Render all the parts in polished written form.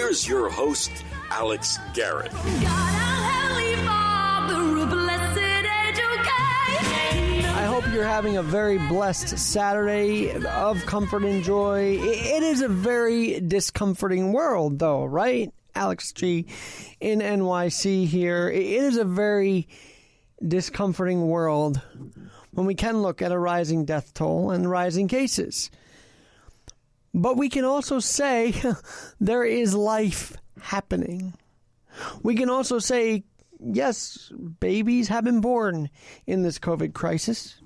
here's your host, Alex Garrett. I hope you're having a very blessed Saturday of comfort and joy. It is a very discomforting world, though, right? Alex G in NYC here. It is a very discomforting world when we can look at a rising death toll and rising cases. But we can also say there is life happening. We can also say, yes, babies have been born in this COVID crisis.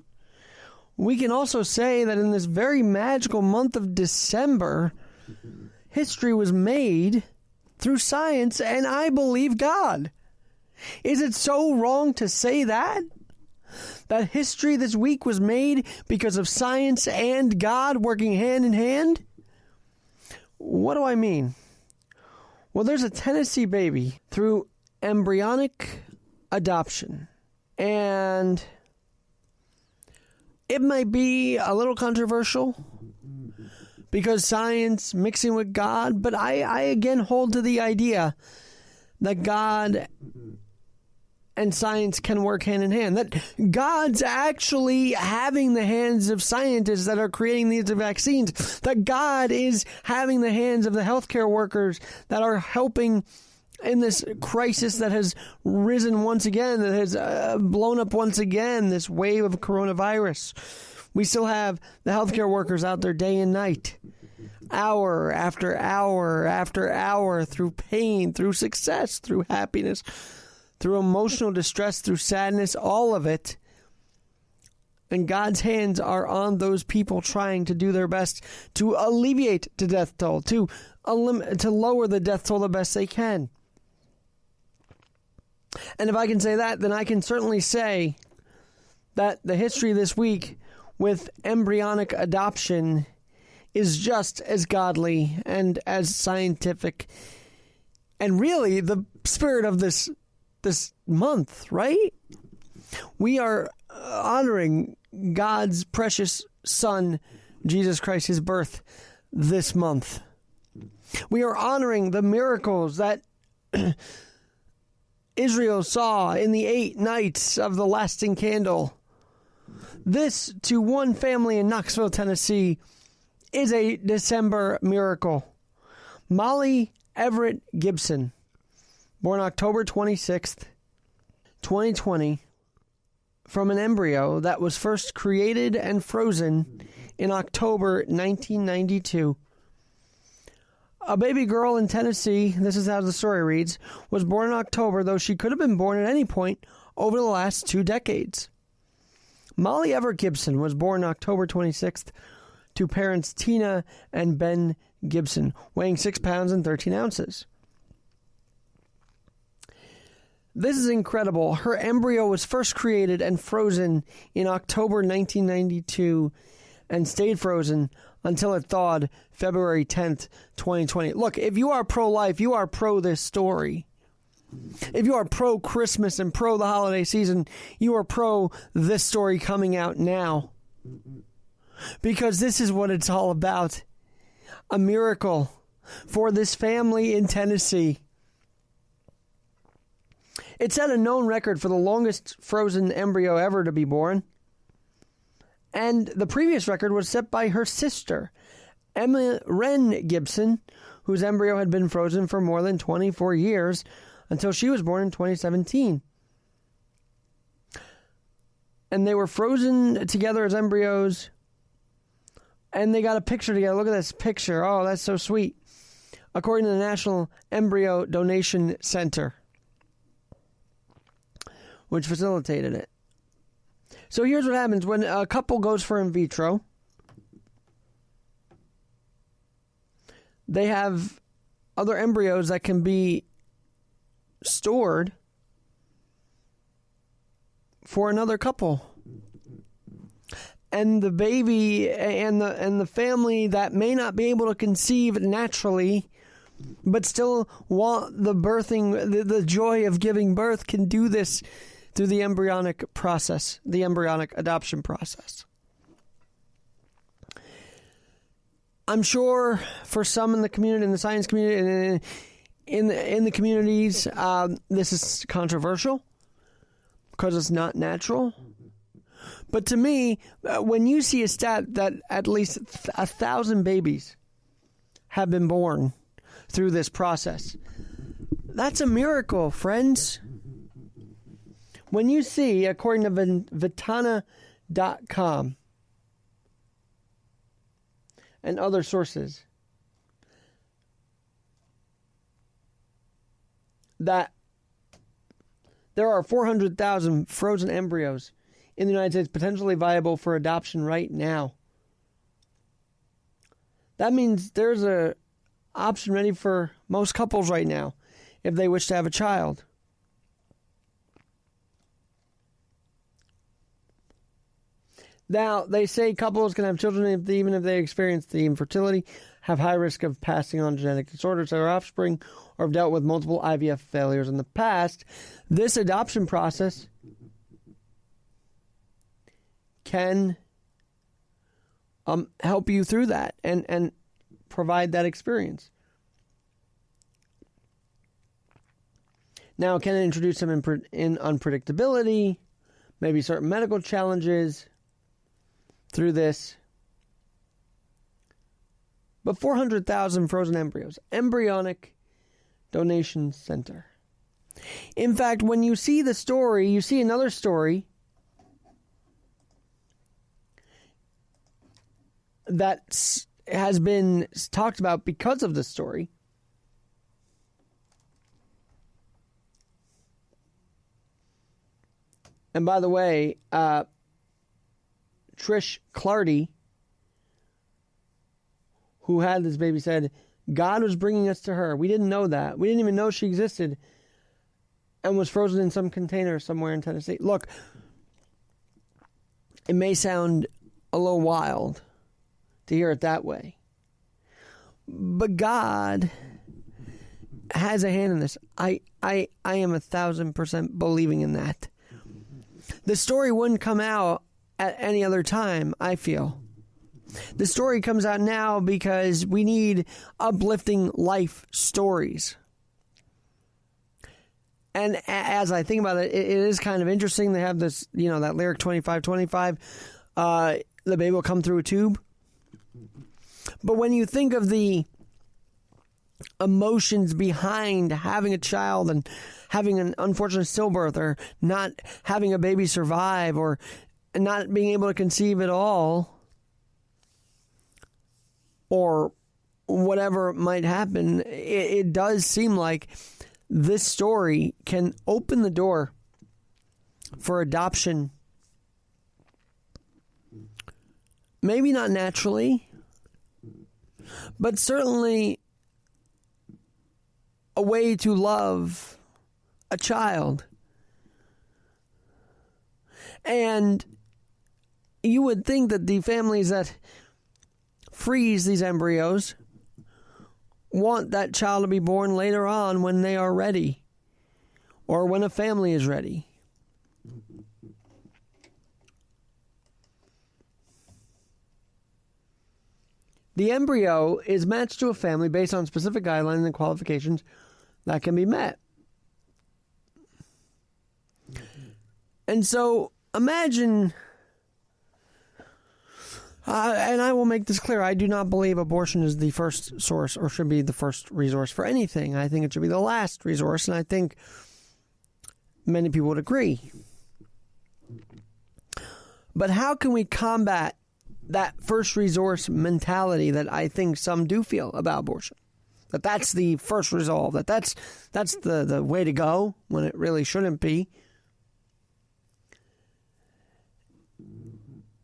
We can also say that in this very magical month of December, history was made through science, and I believe God. Is it so wrong to say that? That history this week was made because of science and God working hand in hand? What do I mean? Well, there's a Tennessee baby through embryonic adoption, and it might be a little controversial because science mixing with God, but I again hold to the idea that God and science can work hand in hand, that God's actually having the hands of scientists that are creating these vaccines, that God is having the hands of the healthcare workers that are helping in this crisis that has risen once again, that has blown up once again, this wave of coronavirus. We still have the healthcare workers out there day and night, hour after hour after hour, through pain, through success, through happiness, through emotional distress, through sadness, all of it. And God's hands are on those people trying to do their best to alleviate the death toll, to lower the death toll the best they can. And if I can say that, then I can certainly say that the history this week with embryonic adoption is just as godly and as scientific, and really the spirit of this month, right? We are honoring God's precious Son, Jesus Christ, his birth this month. We are honoring the miracles that Israel saw in the 8 nights of the lasting candle. This, to one family in Knoxville, Tennessee, is a December miracle. Molly Everett Gibson, born October 26th, 2020, from an embryo that was first created and frozen in October 1992. A baby girl in Tennessee, this is how the story reads, was born in October, though she could have been born at any point over the last 2 decades. Molly Everett Gibson was born October 26th to parents Tina and Ben Gibson, weighing 6 pounds and 13 ounces. This is incredible. Her embryo was first created and frozen in October 1992 and stayed frozen until it thawed February 10th, 2020. Look, if you are pro-life, you are pro this story. If you are pro-Christmas and pro the holiday season, you are pro this story coming out now. Because this is what it's all about. A miracle for this family in Tennessee. It set a known record for the longest frozen embryo ever to be born. And the previous record was set by her sister, Emma Wren Gibson, whose embryo had been frozen for more than 24 years until she was born in 2017. And they were frozen together as embryos, and they got a picture together. Look at this picture. Oh, that's so sweet. According to the National Embryo Donation Center, which facilitated it. So here's what happens when a couple goes for in vitro. They have other embryos that can be stored for another couple. And the baby and the family that may not be able to conceive naturally, but still want the birthing, the joy of giving birth, can do this through the embryonic process, the embryonic adoption process. I'm sure for some in the community, in the science community, in the communities, this is controversial because it's not natural. But to me, when you see a stat that at least 1,000 babies have been born through this process, that's a miracle, friends. When you see, according to Vitana.com and other sources, that there are 400,000 frozen embryos in the United States potentially viable for adoption right now. That means there's an option ready for most couples right now if they wish to have a child. Now, they say couples can have children even if they experience the infertility, have high risk of passing on genetic disorders to their offspring, or have dealt with multiple IVF failures in the past. This adoption process can help you through that and provide that experience. Now, can it introduce some in unpredictability, maybe certain medical challenges through this? But 400,000 frozen embryos. Embryonic Donation Center. In fact, when you see the story, you see another story that has been talked about because of the story. And by the way, Trish Clardy, who had this baby, said, God was bringing us to her. We didn't know that. We didn't even know she existed and was frozen in some container somewhere in Tennessee. Look, it may sound a little wild to hear it that way, but God has a hand in this. I am 1,000% believing in that. The story wouldn't come out at any other time, I feel. The story comes out now because we need uplifting life stories. And as I think about it, it is kind of interesting. They have this, that lyric 2525, the baby will come through a tube. But when you think of the emotions behind having a child and having an unfortunate stillbirth, or not having a baby survive, or not being able to conceive at all, or whatever might happen, it does seem like this story can open the door for adoption. Maybe not naturally, but certainly a way to love a child. And you would think that the families that freeze these embryos want that child to be born later on when they are ready, or when a family is ready. The embryo is matched to a family based on specific guidelines and qualifications that can be met. And so imagine, and I will make this clear, I do not believe abortion is the first source or should be the first resource for anything. I think it should be the last resource, and I think many people would agree. But how can we combat that first resource mentality that I think some do feel about abortion? That's the first resolve, that's the way to go when it really shouldn't be.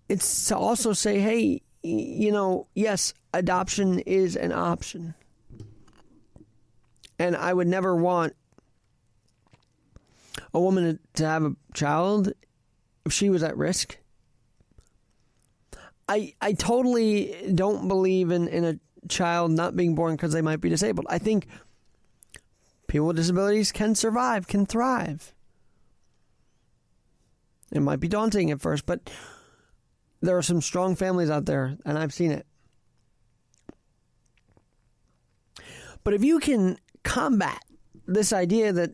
It's to also say, hey, yes, adoption is an option. And I would never want a woman to have a child if she was at risk. I totally don't believe in a child not being born because they might be disabled. I think people with disabilities can survive, can thrive. It might be daunting at first, but there are some strong families out there, and I've seen it. But if you can combat this idea that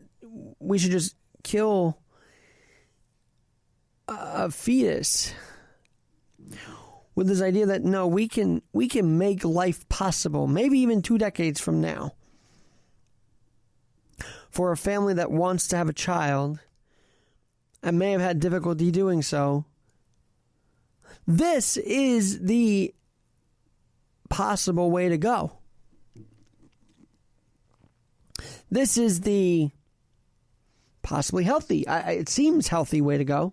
we should just kill a fetus with this idea that no, we can make life possible, maybe even 2 decades from now, for a family that wants to have a child and may have had difficulty doing so. This is the possible way to go. This is the possibly healthy, it seems healthy way to go.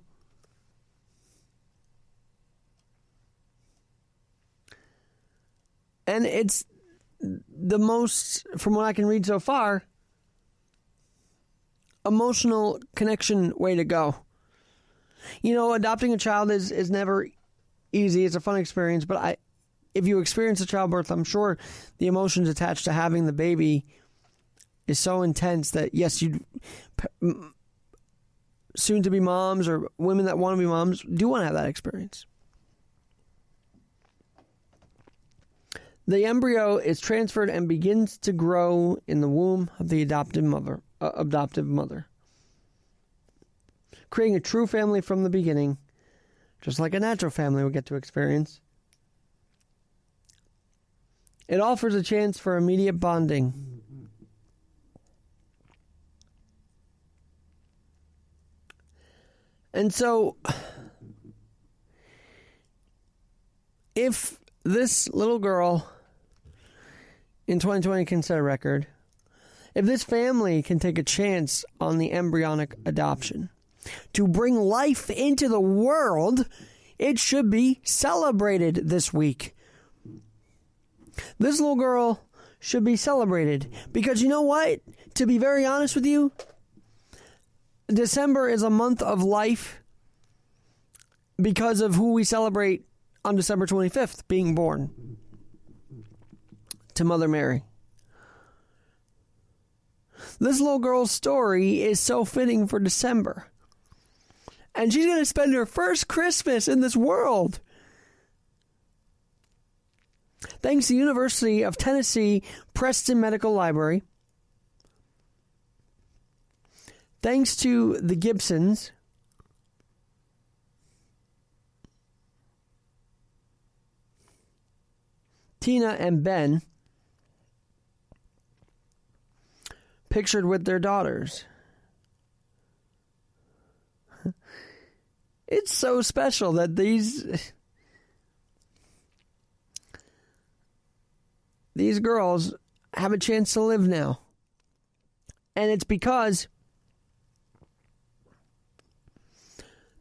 And it's the most, from what I can read so far, emotional connection way to go. You know, adopting a child is never easy. It's a fun experience, but if you experience a childbirth, I'm sure the emotions attached to having the baby is so intense that, yes, soon-to-be moms or women that want to be moms do want to have that experience. The embryo is transferred and begins to grow in the womb of the adoptive mother, creating a true family from the beginning, just like a natural family would get to experience. It offers a chance for immediate bonding. And so, if this little girl in 2020 can set a record, if this family can take a chance on the embryonic adoption to bring life into the world, it should be celebrated this week. This little girl should be celebrated because you know what? To be very honest with you, December is a month of life because of who we celebrate on December 25th, being born to Mother Mary. This little girl's story is so fitting for December. And she's going to spend her first Christmas in this world. Thanks to University of Tennessee Preston Medical Library. Thanks to the Gibsons. Tina and Ben, pictured with their daughters. It's so special that these girls have a chance to live now. And it's because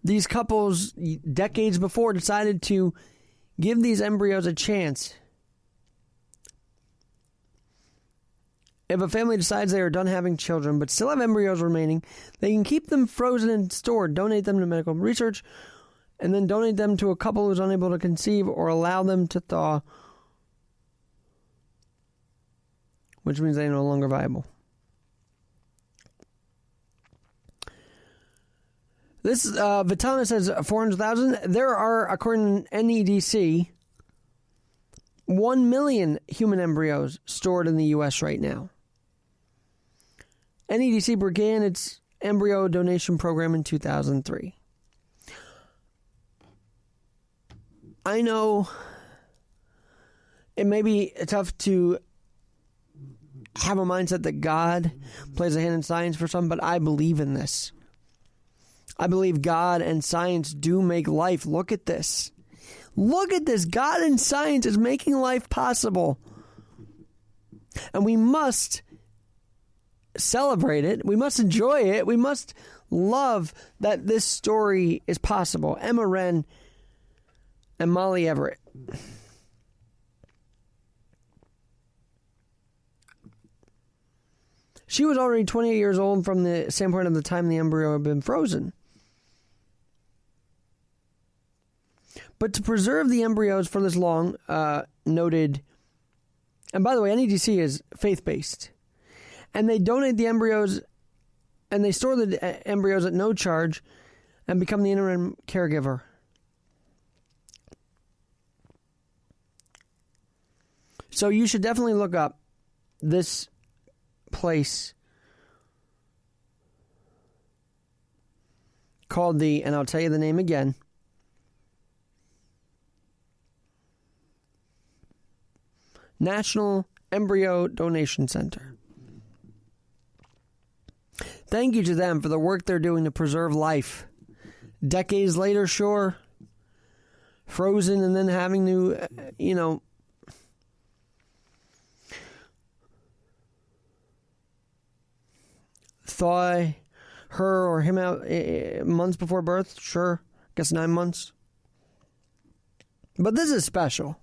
these couples decades before decided to give these embryos a chance. If a family decides they are done having children but still have embryos remaining, they can keep them frozen and stored, donate them to medical research, and then donate them to a couple who is unable to conceive or allow them to thaw, which means they are no longer viable. This, Vitana says 400,000. There are, according to NEDC, 1 million human embryos stored in the U.S. right now. NEDC began its embryo donation program in 2003. I know it may be tough to have a mindset that God plays a hand in science for some, but I believe in this. I believe God and science do make life. Look at this. Look at this. God and science is making life possible. And we must celebrate it. We must enjoy it. We must love that this story is possible. Emma Wren and Molly Everett. She was already 28 years old from the standpoint of the time the embryo had been frozen. But to preserve the embryos for this long, noted, and by the way, NEDC is faith-based, and they donate the embryos, and they store the embryos at no charge, and become the interim caregiver. So you should definitely look up this place called and I'll tell you the name again, National Embryo Donation Center. Thank you to them for the work they're doing to preserve life. Decades later, sure, frozen and then having to, thaw her or him out months before birth, sure, I guess 9 months. But this is special.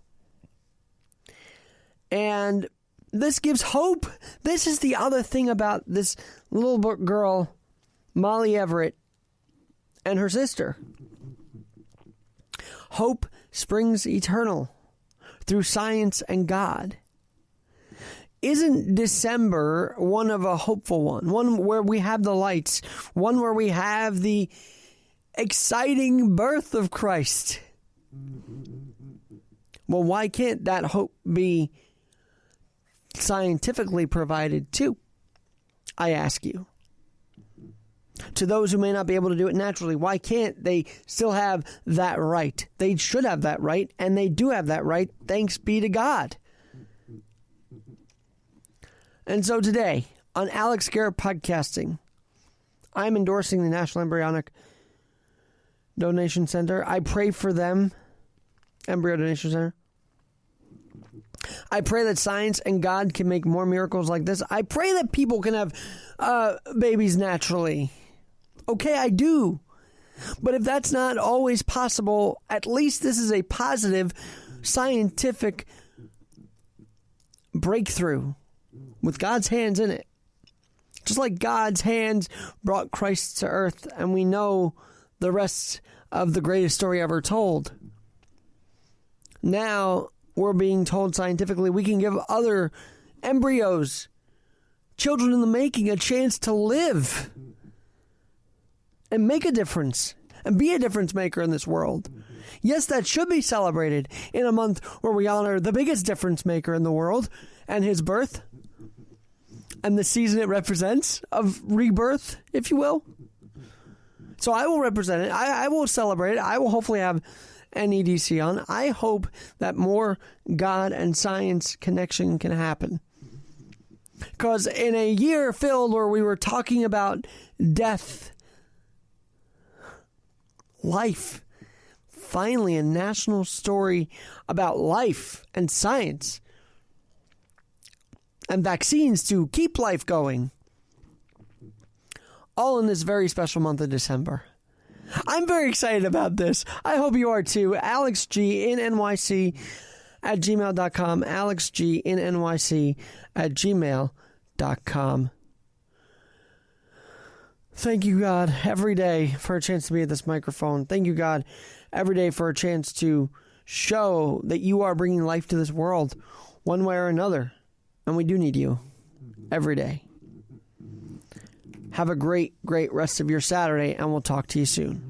And this gives hope. This is the other thing about this little girl, Molly Everett, and her sister. Hope springs eternal through science and God. Isn't December one of a hopeful one? One where we have the lights. One where we have the exciting birth of Christ. Well, why can't that hope be scientifically provided too? I ask you. To those who may not be able to do it naturally, why can't they still have that right? They should have that right, and they do have that right, thanks be to God. And so today, on Alex Garrett Podcasting, I'm endorsing the National Embryonic Donation Center. I pray for them, Embryo Donation Center. I pray that science and God can make more miracles like this. I pray that people can have babies naturally. Okay, I do. But if that's not always possible, at least this is a positive scientific breakthrough with God's hands in it. Just like God's hands brought Christ to earth, and we know the rest of the greatest story ever told. Now we're being told scientifically we can give other embryos, children in the making, a chance to live and make a difference and be a difference maker in this world. Yes, that should be celebrated in a month where we honor the biggest difference maker in the world and his birth and the season it represents of rebirth, if you will. So I will represent it. I will celebrate it. I will hopefully have NEDC on. I hope that more God and science connection can happen. Because in a year filled where we were talking about death, life, finally a national story about life and science and vaccines to keep life going, all in this very special month of December. I'm very excited about this. I hope you are too. Alex G in NYC at gmail.com. Alex G in NYC at gmail.com. Thank you, God, every day for a chance to be at this microphone. Thank you, God, every day for a chance to show that you are bringing life to this world one way or another. And we do need you every day. Have a great, great rest of your Saturday, and we'll talk to you soon.